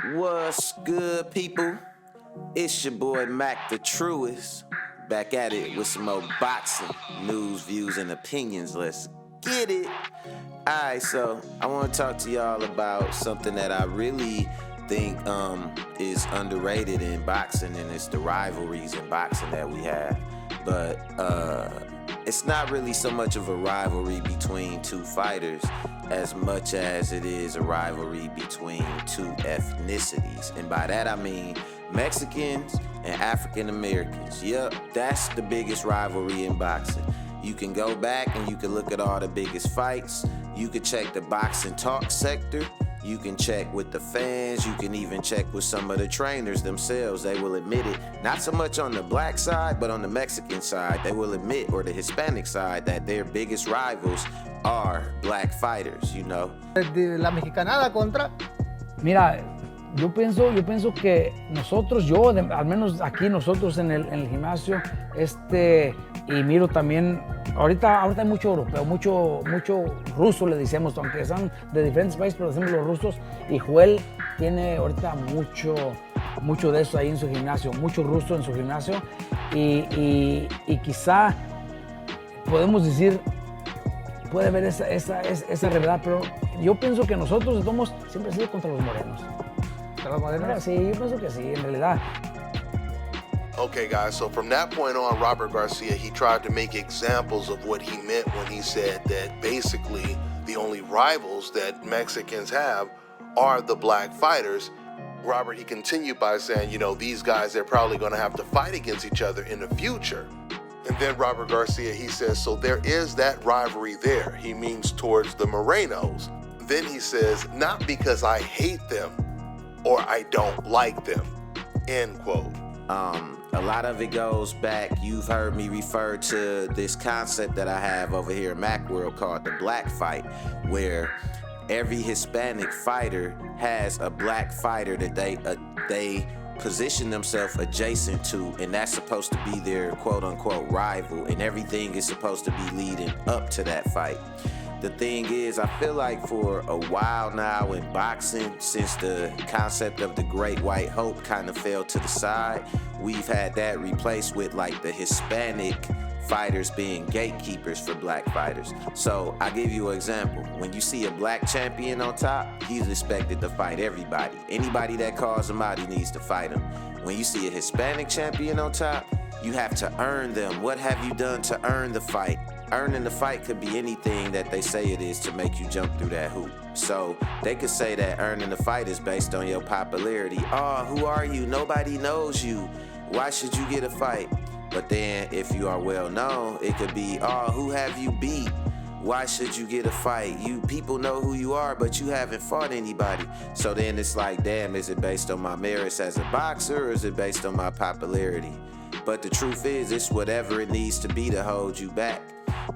What's good, people? It's your boy Mac the Truest, back at it with some more boxing news, views, and opinions. Let's get it. Alright, so I want to talk to y'all about something that I really think is underrated in boxing, and it's the rivalries in boxing that we have. But it's not really so much of a rivalry between two fighters as much as it is a rivalry between two ethnicities. And by that I mean Mexicans and African Americans. Yep, that's the biggest rivalry in boxing. You can go back and you can look at all the biggest fights. You can check the boxing talk sector. You can check with the fans. You can even check with some of the trainers themselves. They will admit it, not so much on the black side, but on the Mexican side. They will admit, or the Hispanic side, that their biggest rivals are black fighters, you know. De la mexicanada contra. Mira, yo pienso que nosotros, al menos aquí nosotros en el gimnasio, y miro también, ahorita hay mucho europeo, mucho ruso le decimos, aunque son de diferentes países, pero decimos los rusos, y Joel tiene ahorita mucho de eso ahí en su gimnasio, mucho ruso en su gimnasio, y quizá podemos decir, puede haber esa rivalidad, pero yo pienso que nosotros somos siempre sido contra los morenos. Sí, yo pienso que sí, en realidad. Okay, guys, so from that point on, Robert Garcia, he tried to make examples of what he meant when he said that basically the only rivals that Mexicans have are the black fighters. Robert, he continued by saying, these guys, they're probably going to have to fight against each other in the future. And then Robert Garcia, he says, so there is that rivalry there. He means towards the Morenos. Then he says, not because I hate them or I don't like them, end quote. A lot of it goes back. You've heard me refer to this concept that I have over here in Macworld called the black fight, where every Hispanic fighter has a black fighter that they position themselves adjacent to, and that's supposed to be their quote-unquote rival, and everything is supposed to be leading up to that fight. The thing is, I feel like for a while now in boxing, since the concept of the Great White Hope kind of fell to the side, we've had that replaced with like the Hispanic fighters being gatekeepers for black fighters. So I'll give you an example. When you see a black champion on top, he's expected to fight everybody. Anybody that calls him out, he needs to fight him. When you see a Hispanic champion on top, you have to earn them. What have you done to earn the fight? Earning the fight could be anything that they say it is to make you jump through that hoop. So they could say that earning the fight is based on your popularity. Oh, who are you? Nobody knows you. Why should you get a fight? But then if you are well known, it could be, oh, who have you beat? Why should you get a fight? People know who you are, but you haven't fought anybody. So then it's like, damn, is it based on my merits as a boxer, or is it based on my popularity? But the truth is, it's whatever it needs to be to hold you back.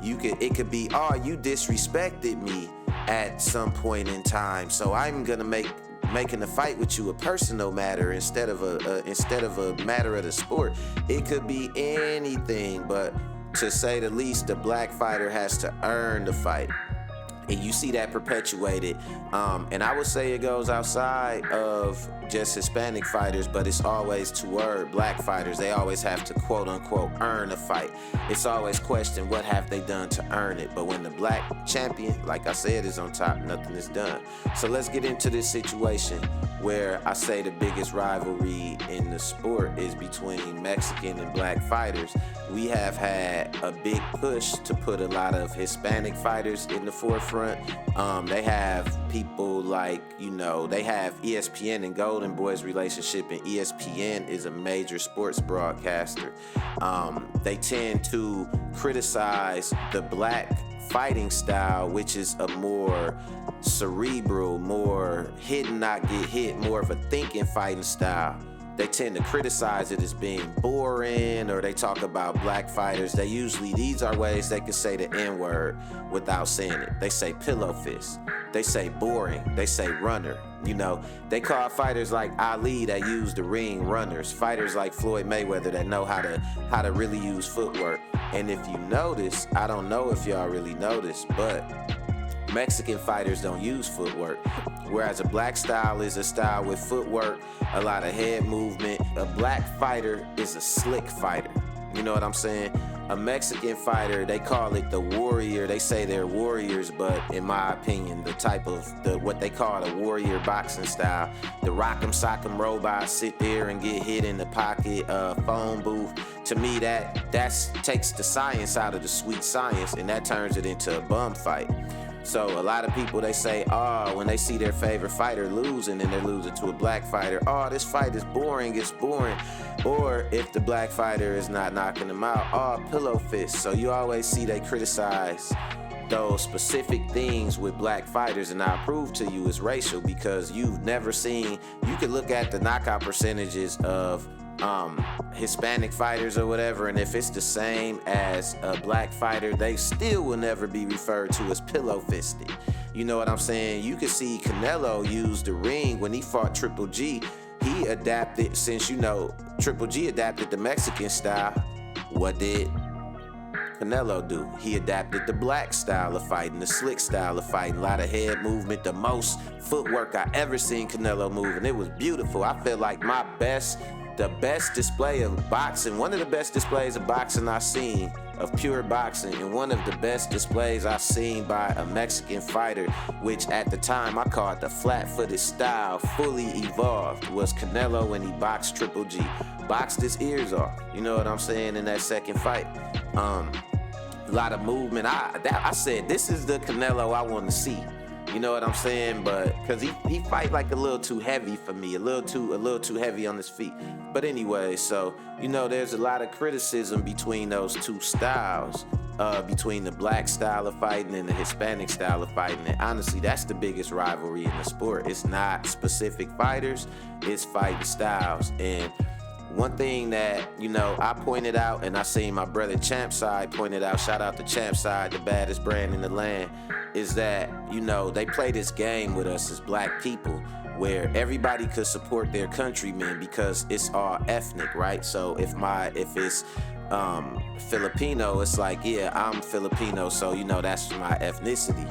It could be, oh, you disrespected me at some point in time, so I'm gonna making a fight with you a personal matter instead of a matter of the sport. It could be anything, but to say the least, the black fighter has to earn the fight. And you see that perpetuated. And I would say it goes outside of just Hispanic fighters, but it's always toward black fighters. They always have to quote unquote earn a fight. It's always questioned, what have they done to earn it? But when the black champion, like I said, is on top, nothing is done. So let's get into this situation where I say the biggest rivalry in the sport is between Mexican and black fighters. We have had a big push to put a lot of Hispanic fighters in the forefront. They have people like, they have ESPN and Golden Boy's relationship, and ESPN is a major sports broadcaster. They tend to criticize the black fighting style, which is a more cerebral, more hit and not get hit, more of a thinking fighting style. They tend to criticize it as being boring, or they talk about black fighters. These are ways they could say the N-word without saying it. They say pillow fist. They say boring. They say runner. They call fighters like Ali that use the ring runners. Fighters like Floyd Mayweather that know how to really use footwork. And if you notice, I don't know if y'all really notice, but Mexican fighters don't use footwork. Whereas a black style is a style with footwork, a lot of head movement. A black fighter is a slick fighter. You know what I'm saying? A Mexican fighter, they call it the warrior. They say they're warriors, but in my opinion, the type of what they call a warrior boxing style, the rock'em sock'em robot, sit there and get hit in the pocket, phone booth. To me, that takes the science out of the sweet science, and that turns it into a bum fight. So a lot of people, they say, when they see their favorite fighter losing and they're losing to a black fighter, this fight is boring, it's boring. Or if the black fighter is not knocking them out, pillow fist. So you always see they criticize those specific things with black fighters, and I prove to you it's racial because you've never seen, you could look at the knockout percentages of Hispanic fighters or whatever, and if it's the same as a black fighter, they still will never be referred to as pillow fisted. You know what I'm saying? You can see Canelo use the ring when he fought Triple G. He adapted, since you know Triple G adapted the Mexican style. What did Canelo do? He adapted the black style of fighting, the slick style of fighting, a lot of head movement, the most footwork I ever seen Canelo move, and it was beautiful. I feel like the best display of boxing, one of the best displays of boxing I've seen, of pure boxing, and one of the best displays I've seen by a Mexican fighter, which at the time I called the flat-footed style, fully evolved, was Canelo when he boxed Triple G. Boxed his ears off, you know what I'm saying, in that second fight. A lot of movement. I said, this is the Canelo I want to see. You know what I'm saying? But because he fight like a little too heavy for me, a little too heavy on his feet. But anyway, so you know, there's a lot of criticism between those two styles, between the black style of fighting and the Hispanic style of fighting. And honestly, that's the biggest rivalry in the sport. It's not specific fighters, it's fighting styles. And one thing that, you know, I pointed out, and I seen my brother Champside pointed out, shout out to Champside, the baddest brand in the land, is that, you know, they play this game with us as black people where everybody could support their countrymen because it's all ethnic, right? So if it's Filipino, it's like, yeah, I'm Filipino, so, you know, that's my ethnicity.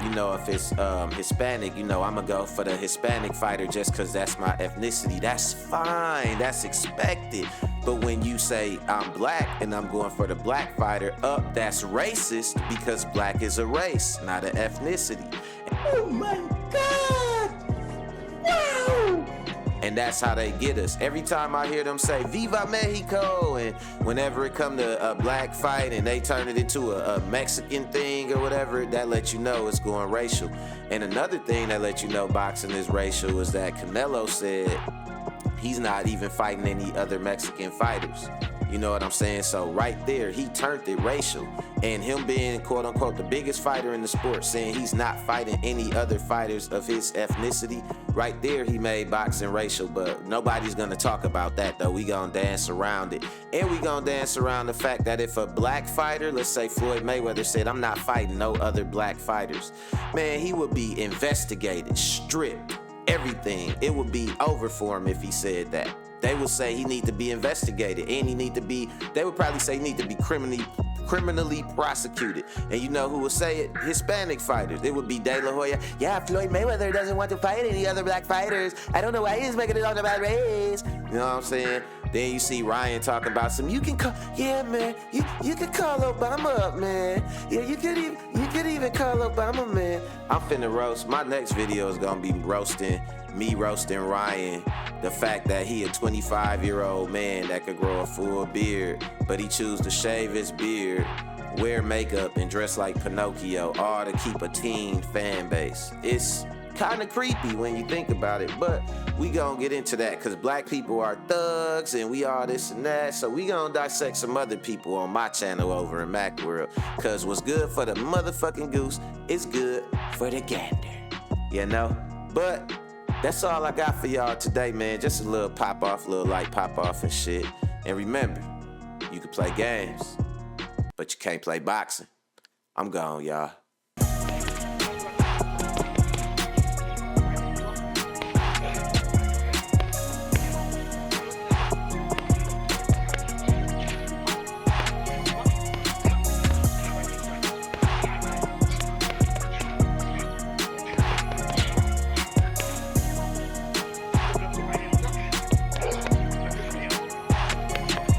You know, if it's Hispanic, you know, I'm gonna go for the Hispanic fighter just because that's my ethnicity. That's fine, that's expected. But when you say I'm black and I'm going for the black fighter, that's racist because black is a race, not an ethnicity. Oh my God! Wow! And that's how they get us. Every time I hear them say, Viva Mexico, and whenever it come to a black fight and they turn it into a Mexican thing or whatever, that lets you know it's going racial. And another thing that lets you know boxing is racial is that Canelo said he's not even fighting any other Mexican fighters. You know what I'm saying? So right there, he turned it racial. And him being, quote unquote, the biggest fighter in the sport, saying he's not fighting any other fighters of his ethnicity, right there, he made boxing racial. But nobody's gonna talk about that, though. We gonna dance around it. And we gonna dance around the fact that if a black fighter, let's say Floyd Mayweather said, I'm not fighting no other black fighters, man, he would be investigated, stripped, everything. It would be over for him if he said that. They would say he need to be investigated, and they would probably say he need to be criminally prosecuted. And you know who would say it? Hispanic fighters. It would be De La Hoya. Yeah, Floyd Mayweather doesn't want to fight any other black fighters. I don't know why he's making it all about race. You know what I'm saying? Then you see Ryan talking about you can call, yeah, man, you could call Obama up, man. Yeah, you could even call Obama, man. I'm finna roast. My next video is gonna be roasting Ryan. The fact that he a 25-year-old man that could grow a full beard, but he choose to shave his beard, wear makeup, and dress like Pinocchio, all to keep a teen fan base. It's kind of creepy when you think about it, but we gonna get into that because black people are thugs and we all this and that, so we gonna dissect some other people on my channel over in Mac World, because what's good for the motherfucking goose is good for the gander, you know? But that's all I got for y'all today, man. Just a little pop-off, little light pop-off and shit. And remember, you can play games, but you can't play boxing. I'm gone, y'all.